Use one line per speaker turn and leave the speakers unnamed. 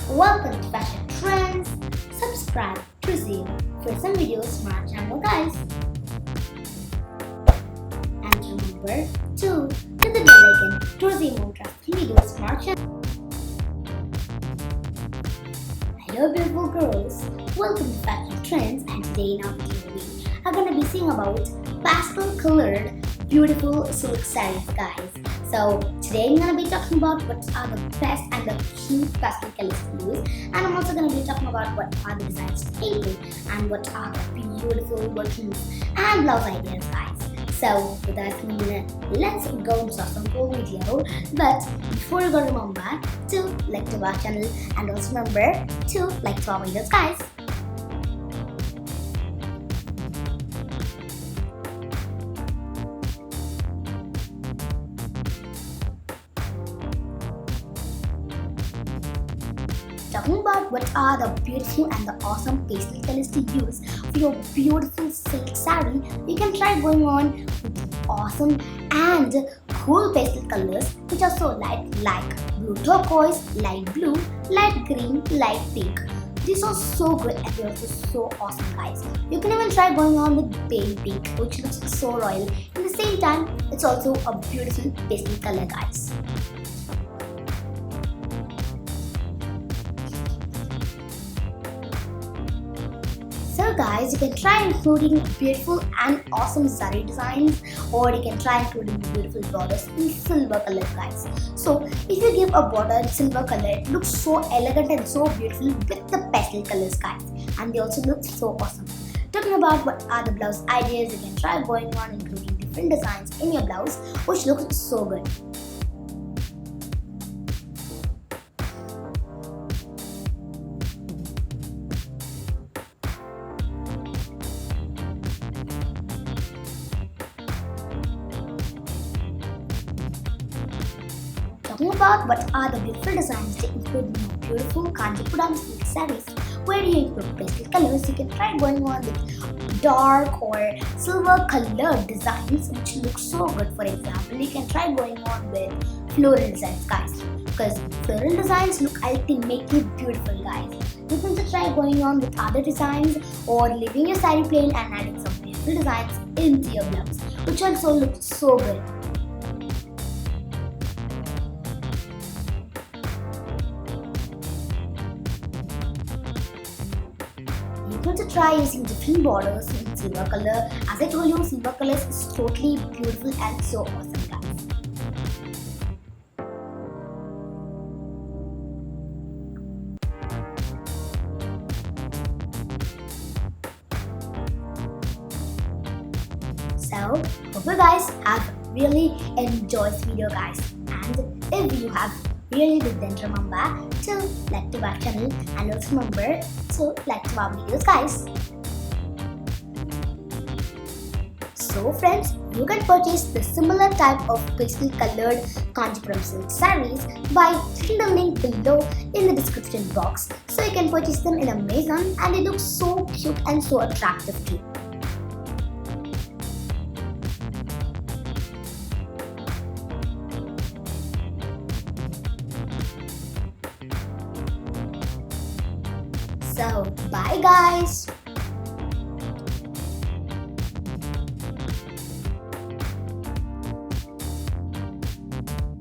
Welcome to Fashion Trends. Subscribe to receive for some videos from our channel, guys. And remember to hit the bell icon to receive more interesting videos from our channel. Hello beautiful girls, welcome to Fashion Trends, and today in our video we are going to be seeing about pastel colored beautiful silk sarees, guys. So today I'm going to be talking about what are the best and the cute pastel colors to use, and I'm also going to be talking about what are the designs to paint and what are the beautiful workings and blouse ideas, guys. So without minute, let's go into some cool video. But before you go, remember to like to our channel and also remember to like to our videos, guys. Talking about what are the beautiful and the awesome pastel colors to use for your beautiful silk saree, you can try going on with awesome and cool pastel colors which are so light, like blue turquoise, light blue, light green, light pink. These are so good and they're also so awesome, guys. You can even try going on with baby pink, which looks so royal. At the same time, it's also a beautiful pastel color, guys. So guys, you can try including beautiful and awesome saree designs, or you can try including beautiful borders in silver color, guys. So if you give a border in silver color, it looks so elegant and so beautiful with the pastel colors, guys, and they also look so awesome. Talking about what are the blouse ideas, you can try going on including different designs in your blouse which looks so good. Talking about what are the beautiful designs to include in beautiful kanchipuram silk sarees, where you include pastel colors, you can try going on with dark or silver colored designs which look so good. For example, you can try going on with floral designs, guys, because floral designs look ultimately beautiful, guys. You can just try going on with other designs or leaving your saree plain and adding some beautiful designs into your blouse, which also looks so good. You can try using different borders in silver color. As I told you, silver color is totally beautiful and so awesome, guys. So, hope you guys have really enjoyed this video, guys. And if you have really did, then remember to like to our channel and also remember to like to our videos, guys. So friends, you can purchase the similar type of pastel colored kanchipuram silk sarees by clicking the link below in the description box. So you can purchase them in Amazon and they look so cute and so attractive too. So, bye guys!